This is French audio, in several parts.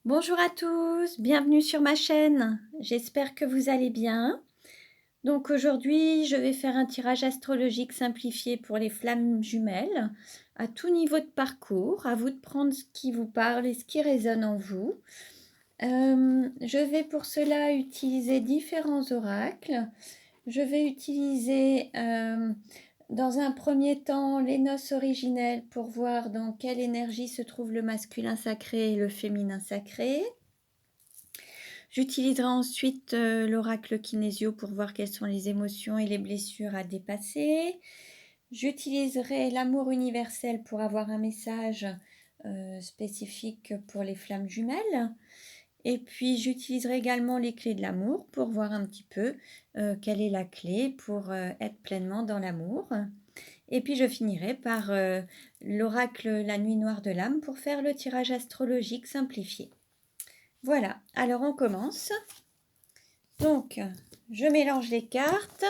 Bonjour à tous, bienvenue sur ma chaîne. J'espère que vous allez bien. Donc aujourd'hui, je vais faire un tirage astrologique simplifié pour les flammes jumelles à tout niveau de parcours. À vous de prendre ce qui vous parle et ce qui résonne en vous. Je vais pour cela utiliser différents oracles. Je vais utiliser dans un premier temps les noces originelles pour voir dans quelle énergie se trouve le masculin sacré et le féminin sacré. J'utiliserai ensuite l'oracle kinésio pour voir quelles sont les émotions et les blessures à dépasser. J'utiliserai l'amour universel pour avoir un message spécifique pour les flammes jumelles. Et puis j'utiliserai également les clés de l'amour pour voir un petit peu quelle est la clé pour être pleinement dans l'amour. Et puis je finirai par l'oracle La Nuit Noire de l'âme pour faire le tirage astrologique simplifié. Voilà, alors on commence. Donc, je mélange les cartes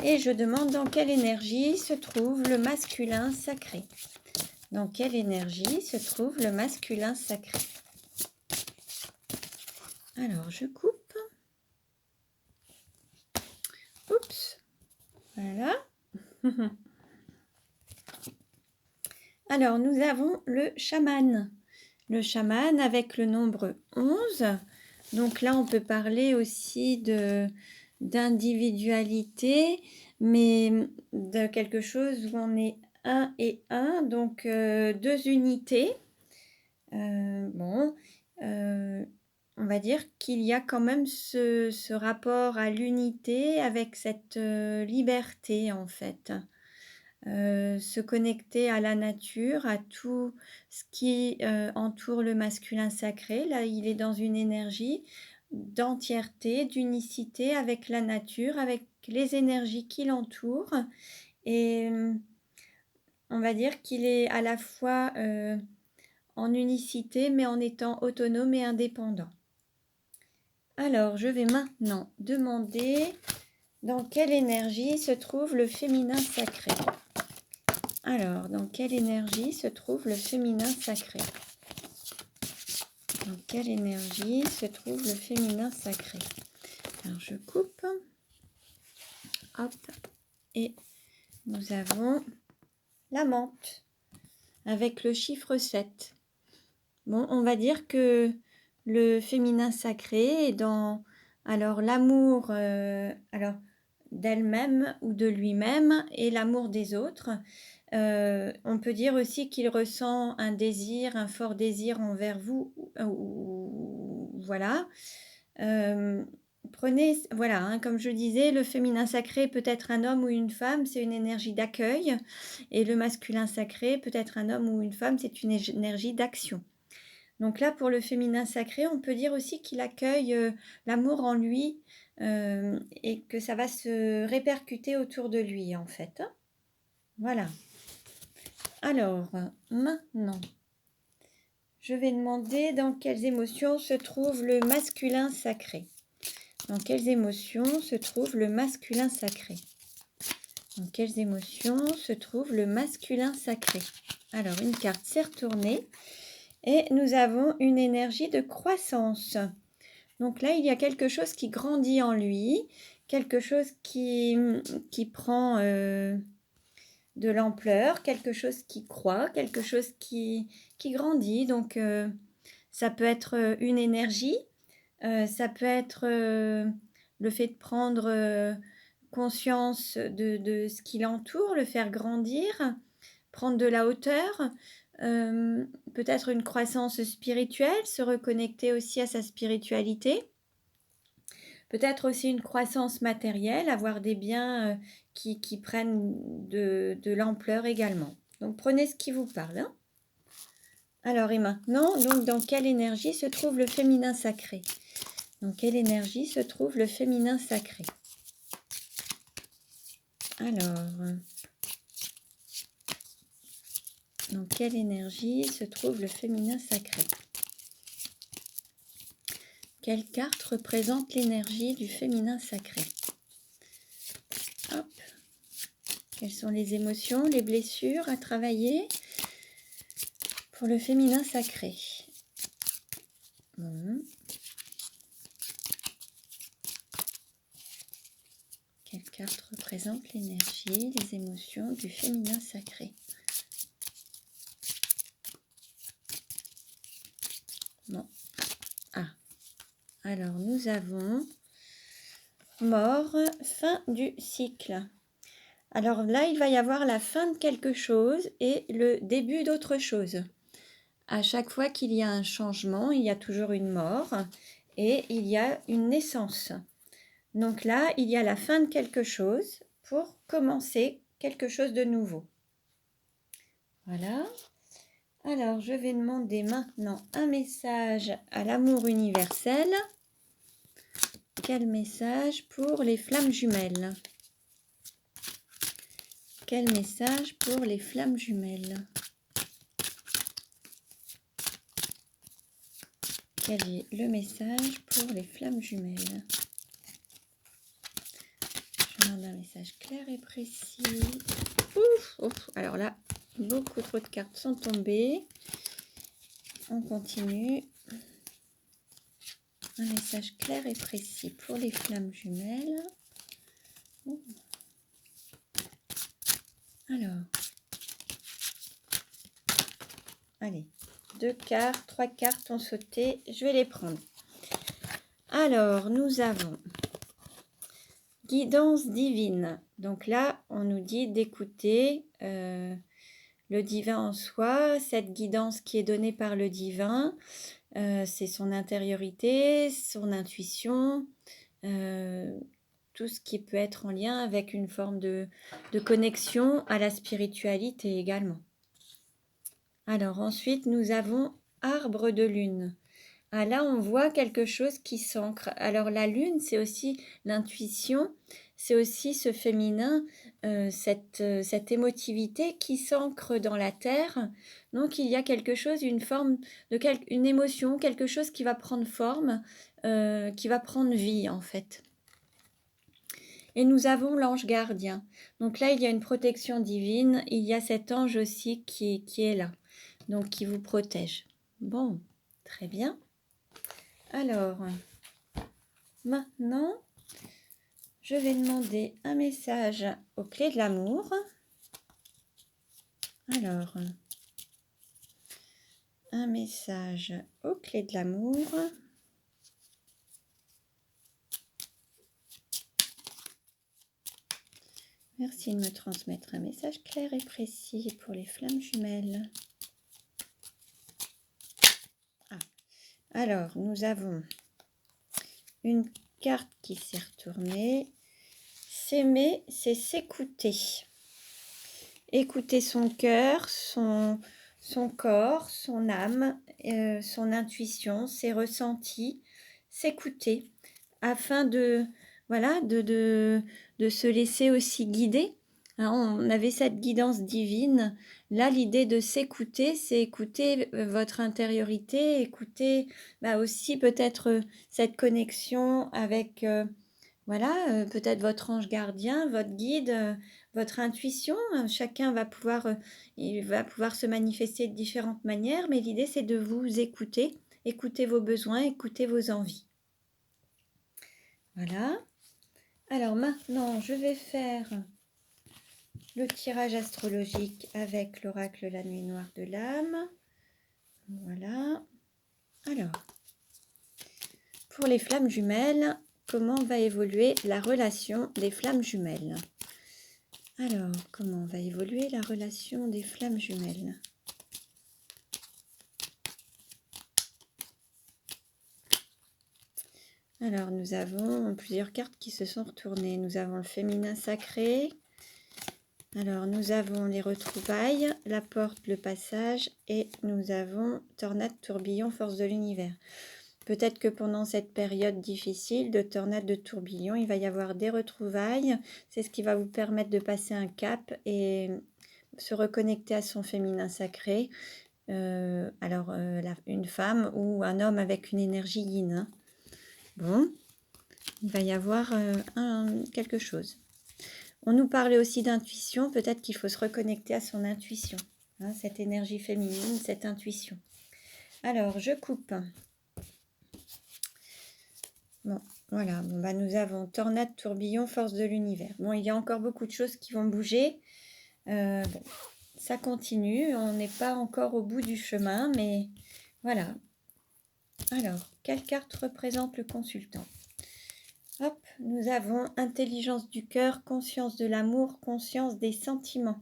et je demande dans quelle énergie se trouve le masculin sacré. Dans quelle énergie se trouve le masculin sacré? Alors, je coupe. Oups, voilà. Alors, nous avons le chaman. Le chaman avec le nombre 11. Donc là, on peut parler aussi d'individualité, mais de quelque chose où on est un et un, donc deux unités. Bon, on va dire qu'il y a quand même ce rapport à l'unité avec cette liberté en fait. Se connecter à la nature, à tout ce qui entoure le masculin sacré. Là, il est dans une énergie d'entièreté, d'unicité avec la nature, avec les énergies qui l'entourent. Et on va dire qu'il est à la fois en unicité, mais en étant autonome et indépendant. Alors, je vais maintenant demander dans quelle énergie se trouve le féminin sacré. Alors, dans quelle énergie se trouve le féminin sacré? Dans quelle énergie se trouve le féminin sacré? Alors, je coupe. Hop. Et nous avons la menthe avec le chiffre 7. Bon, on va dire que le féminin sacré est dans l'amour d'elle-même ou de lui-même et l'amour des autres. On peut dire aussi qu'il ressent un désir, un fort désir envers vous. Voilà. Prenez, voilà, hein, comme je disais, le féminin sacré peut être un homme ou une femme, c'est une énergie d'accueil. Et le masculin sacré peut être un homme ou une femme, c'est une énergie d'action. Donc là, pour le féminin sacré, on peut dire aussi qu'il accueille l'amour en lui et que ça va se répercuter autour de lui, en fait. Voilà. Alors, maintenant, je vais demander dans quelles émotions se trouve le masculin sacré. Dans quelles émotions se trouve le masculin sacré? Dans quelles émotions se trouve le masculin sacré? Alors, une carte s'est retournée et nous avons une énergie de croissance. Donc là, il y a quelque chose qui grandit en lui, quelque chose qui prend de l'ampleur, quelque chose qui croît, quelque chose qui grandit. Donc, ça peut être une énergie, ça peut être le fait de prendre conscience de ce qui l'entoure, le faire grandir, prendre de la hauteur, peut-être une croissance spirituelle, se reconnecter aussi à sa spiritualité. Peut-être aussi une croissance matérielle, avoir des biens qui prennent de l'ampleur également. Donc prenez ce qui vous parle. Hein. Alors et maintenant, donc dans quelle énergie se trouve le féminin sacré? Dans quelle énergie se trouve le féminin sacré? Alors, dans quelle énergie se trouve le féminin sacré? Quelle carte représente l'énergie du féminin sacré? Hop. Quelles sont les émotions, les blessures à travailler pour le féminin sacré? Bon. Quelle carte représente l'énergie, les émotions du féminin sacré? Bon. Ah. Alors, nous avons mort, fin du cycle. Alors là, il va y avoir la fin de quelque chose et le début d'autre chose. À chaque fois qu'il y a un changement, il y a toujours une mort et il y a une naissance. Donc là, il y a la fin de quelque chose pour commencer quelque chose de nouveau. Voilà. Alors, je vais demander maintenant un message à l'amour universel. Quel message pour les flammes jumelles? Quel message pour les flammes jumelles? Quel est le message pour les flammes jumelles? Je demande un message clair et précis. Ouf, ouf. Alors là, beaucoup trop de cartes sont tombées. On continue. Un message clair et précis pour les flammes jumelles. Alors, allez, 2 cartes, 3 cartes ont sauté. Je vais les prendre. Alors, nous avons guidance divine. Donc là, on nous dit d'écouter le divin en soi, cette guidance qui est donnée par le divin. C'est son intériorité, son intuition, tout ce qui peut être en lien avec une forme de connexion à la spiritualité également. Alors ensuite, nous avons arbre de lune. Ah, là, on voit quelque chose qui s'ancre. Alors la lune, c'est aussi l'intuition, c'est aussi ce féminin, cette émotivité qui s'ancre dans la terre. Donc il y a quelque chose, une forme, une émotion, quelque chose qui va prendre forme, qui va prendre vie en fait. Et nous avons l'ange gardien. Donc là, il y a une protection divine, il y a cet ange aussi qui est là, donc qui vous protège. Bon, très bien. Alors, maintenant, je vais demander un message aux clés de l'amour. Alors, un message aux clés de l'amour. Merci de me transmettre un message clair et précis pour les flammes jumelles. Ah. Alors, nous avons une carte qui s'est retournée. S'aimer, c'est s'écouter. Écouter son cœur, son corps, son âme, son intuition, ses ressentis, s'écouter afin de, voilà, de se laisser aussi guider. Hein, on avait cette guidance divine. Là, l'idée de s'écouter, c'est écouter votre intériorité, écouter aussi peut-être cette connexion avec, voilà, peut-être votre ange gardien, votre guide, votre intuition. Chacun va pouvoir, il va pouvoir se manifester de différentes manières, mais l'idée, c'est de vous écouter, écouter vos besoins, écouter vos envies. Voilà. Alors maintenant, je vais faire le tirage astrologique avec l'oracle La Nuit Noire de l'âme. Voilà. Alors, pour les flammes jumelles, comment va évoluer la relation des flammes jumelles? Alors, comment va évoluer la relation des flammes jumelles? Alors, nous avons plusieurs cartes qui se sont retournées. Nous avons le féminin sacré. Alors, nous avons les retrouvailles, la porte, le passage, et nous avons tornade, tourbillon, force de l'univers. Peut-être que pendant cette période difficile de tornade, de tourbillon, il va y avoir des retrouvailles. C'est ce qui va vous permettre de passer un cap et se reconnecter à son féminin sacré. Une femme ou un homme avec une énergie yin. Hein. Bon, il va y avoir quelque chose. On nous parlait aussi d'intuition. Peut-être qu'il faut se reconnecter à son intuition. Hein, cette énergie féminine, cette intuition. Alors, je coupe Bon, voilà. Bon, bah, nous avons tornade, tourbillon, force de l'univers. Bon, il y a encore beaucoup de choses qui vont bouger. Bon, ça continue. On n'est pas encore au bout du chemin, mais voilà. Alors, quelle carte représente le consultant? Hop, nous avons intelligence du cœur, conscience de l'amour, conscience des sentiments.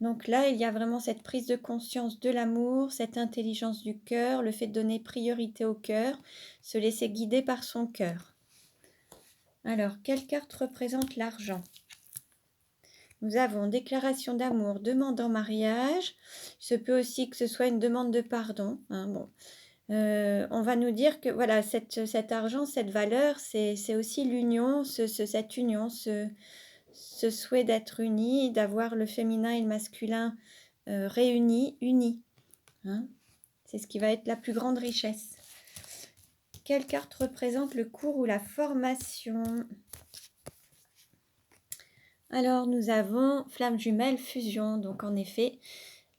Donc là, il y a vraiment cette prise de conscience de l'amour, cette intelligence du cœur, le fait de donner priorité au cœur, se laisser guider par son cœur. Alors, quelle carte représente l'argent? Nous avons déclaration d'amour, demande en mariage. Il se peut aussi que ce soit une demande de pardon. Hein, bon. On va nous dire que voilà, cet argent, cette valeur, c'est aussi l'union, cette union, ce souhait d'être unis, d'avoir le féminin et le masculin réunis, unis. Hein. C'est ce qui va être la plus grande richesse. Quelle carte représente le cours ou la formation? Alors, nous avons flamme jumelle, fusion. Donc, en effet,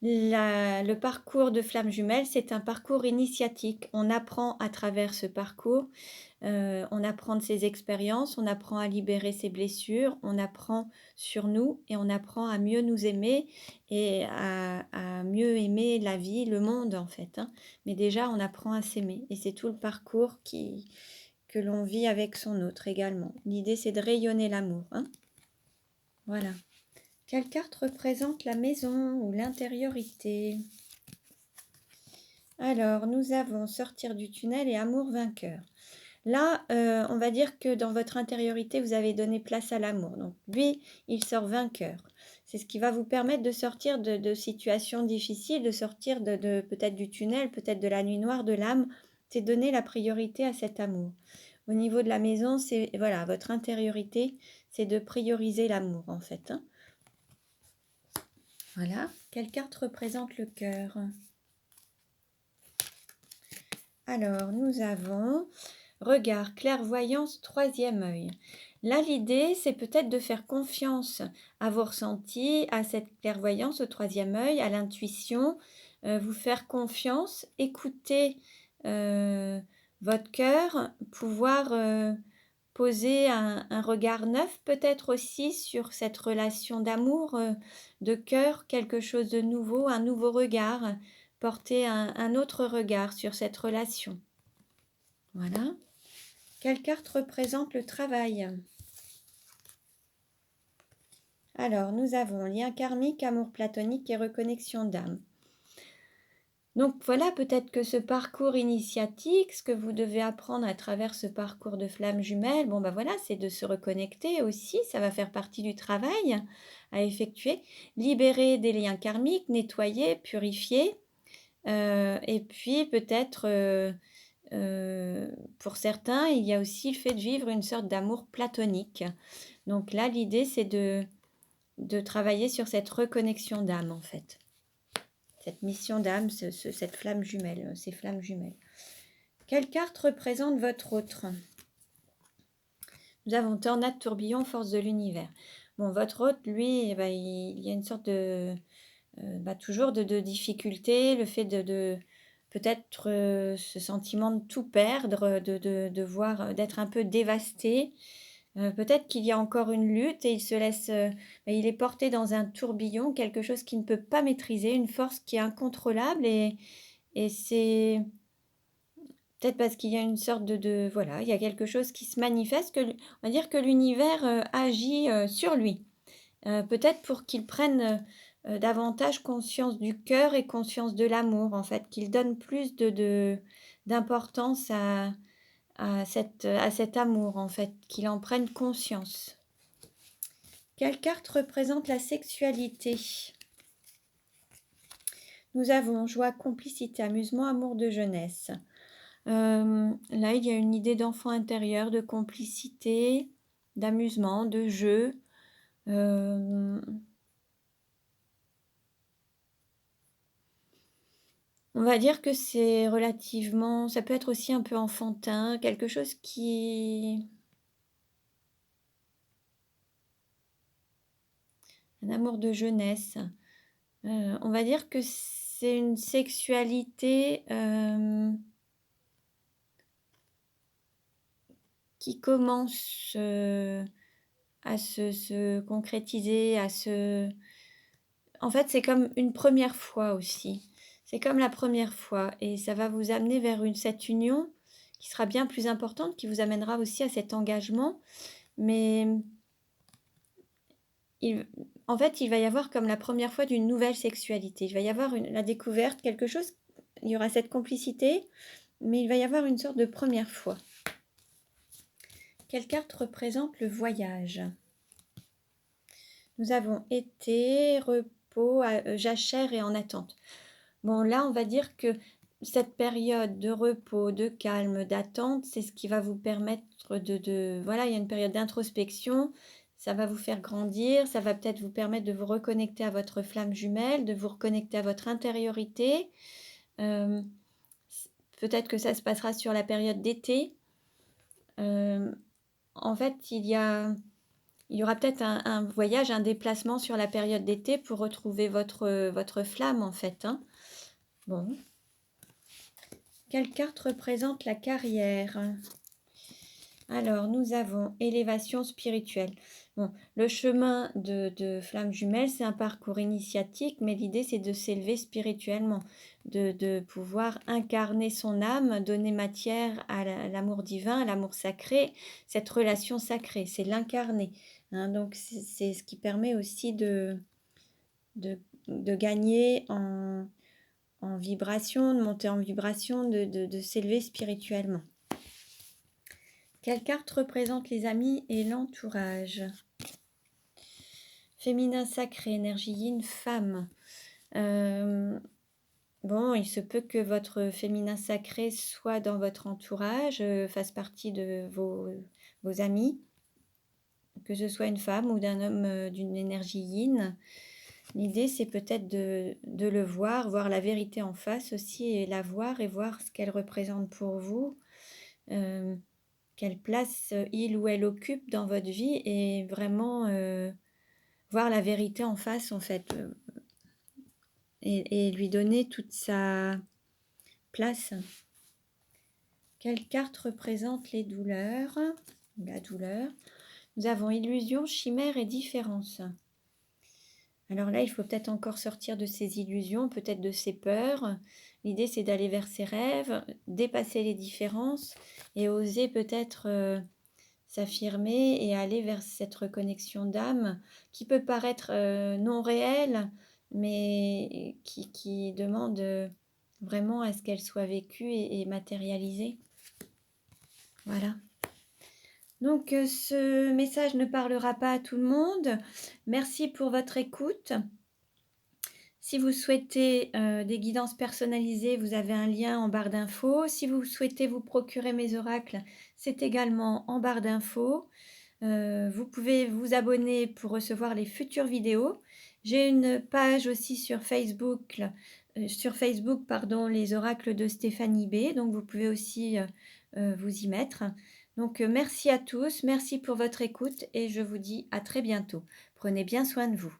le parcours de flamme jumelle, c'est un parcours initiatique. On apprend à travers ce parcours, on apprend de ses expériences, on apprend à libérer ses blessures, on apprend sur nous et on apprend à mieux nous aimer et à mieux aimer la vie, le monde en fait. Hein. Mais déjà, on apprend à s'aimer et c'est tout le parcours que l'on vit avec son autre également. L'idée, c'est de rayonner l'amour. Hein. Voilà. Quelle carte représente la maison ou l'intériorité? Alors, nous avons sortir du tunnel et amour vainqueur. Là, on va dire que dans votre intériorité, vous avez donné place à l'amour. Donc, lui, il sort vainqueur. C'est ce qui va vous permettre de sortir de situations difficiles, de sortir de peut-être du tunnel, peut-être de la nuit noire de l'âme. C'est donner la priorité à cet amour. Au niveau de la maison, c'est voilà, votre intériorité, c'est de prioriser l'amour en fait. Hein. Voilà. Quelle carte représente le cœur? Alors, nous avons regard, clairvoyance, troisième œil. Là, l'idée, c'est peut-être de faire confiance à vos ressentis, à cette clairvoyance, au troisième œil, à l'intuition, vous faire confiance, écouter votre cœur, pouvoir poser un regard neuf peut-être aussi sur cette relation d'amour, de cœur, quelque chose de nouveau, un nouveau regard, porter un autre regard sur cette relation. Voilà. Quelle carte représente le travail? Alors, nous avons lien karmique, amour platonique et reconnexion d'âme. Donc voilà, peut-être que ce parcours initiatique, ce que vous devez apprendre à travers ce parcours de flamme jumelle, bon ben voilà, c'est de se reconnecter aussi, ça va faire partie du travail à effectuer, libérer des liens karmiques, nettoyer, purifier, et puis peut-être, pour certains, il y a aussi le fait de vivre une sorte d'amour platonique. Donc là, l'idée, c'est de travailler sur cette reconnexion d'âme, en fait. Cette mission d'âme, cette flamme jumelle, ces flammes jumelles. Quelle carte représente votre autre? Nous avons tornade, tourbillon, force de l'univers. Bon, votre autre, lui, bah, il y a une sorte de... toujours de difficulté, le fait de peut-être ce sentiment de tout perdre, de voir, d'être un peu dévasté. Peut-être qu'il y a encore une lutte et il se laisse, il est porté dans un tourbillon, quelque chose qu'il ne peut pas maîtriser, une force qui est incontrôlable et c'est peut-être parce qu'il y a une sorte voilà, il y a quelque chose qui se manifeste on va dire que l'univers, agit, sur lui. Peut-être pour qu'il prenne, davantage conscience du cœur et conscience de l'amour, en fait, qu'il donne plus d'importance à cet amour, en fait, qu'il en prenne conscience. Quelle carte représente la sexualité? Nous avons joie, complicité, amusement, amour de jeunesse. Là, il y a une idée d'enfant intérieur, de complicité, d'amusement, de jeu. On va dire que c'est relativement ça peut être aussi un peu enfantin, quelque chose qui un amour de jeunesse. On va dire que c'est une sexualité, qui commence à se concrétiser, en fait, c'est comme une première fois aussi. C'est comme la première fois et ça va vous amener vers cette union qui sera bien plus importante, qui vous amènera aussi à cet engagement. Mais il en fait, il va y avoir comme la première fois d'une nouvelle sexualité. Il va y avoir la découverte, quelque chose, il y aura cette complicité, mais il va y avoir une sorte de première fois. Quelle carte représente le voyage? Nous avons été, repos, jachère et en attente. Bon, là, on va dire que cette période de repos, de calme, d'attente, c'est ce qui va vous permettre voilà, il y a une période d'introspection, ça va vous faire grandir, ça va peut-être vous permettre de vous reconnecter à votre flamme jumelle, de vous reconnecter à votre intériorité. Peut-être que ça se passera sur la période d'été. En fait, il y aura peut-être un voyage, un déplacement sur la période d'été pour retrouver votre flamme, en fait, hein. Bon. Quelle carte représente la carrière? Alors, nous avons élévation spirituelle. Bon, le chemin de flamme jumelle, c'est un parcours initiatique, mais l'idée, c'est de s'élever spirituellement, de pouvoir incarner son âme, donner matière à l'amour divin, à l'amour sacré, cette relation sacrée, c'est l'incarner, hein. Donc, c'est ce qui permet aussi de gagner en vibration, de monter en vibration, de s'élever spirituellement. Quelle carte représente les amis et l'entourage? Féminin sacré, énergie yin, femme. Bon, il se peut que votre féminin sacré soit dans votre entourage, fasse partie de vos amis, que ce soit une femme ou d'un homme d'une énergie yin. L'idée, c'est peut-être de le voir la vérité en face aussi, et la voir et voir ce qu'elle représente pour vous, quelle place il ou elle occupe dans votre vie, et vraiment voir la vérité en face, en fait, et lui donner toute sa place. Quelle carte représente les douleurs? La douleur. Nous avons illusion, chimère et différence. Alors là, il faut peut-être encore sortir de ces illusions, peut-être de ces peurs. L'idée, c'est d'aller vers ses rêves, dépasser les différences et oser peut-être s'affirmer et aller vers cette reconnexion d'âme qui peut paraître non réelle, mais qui demande vraiment à ce qu'elle soit vécue et matérialisée. Voilà. Donc, ce message ne parlera pas à tout le monde. Merci pour votre écoute. Si vous souhaitez des guidances personnalisées, vous avez un lien en barre d'infos. Si vous souhaitez vous procurer mes oracles, c'est également en barre d'infos. Vous pouvez vous abonner pour recevoir les futures vidéos. J'ai une page aussi sur Facebook, les oracles de Stéphanie B. Donc, vous pouvez aussi vous y mettre. Donc, merci à tous, merci pour votre écoute et je vous dis à très bientôt. Prenez bien soin de vous.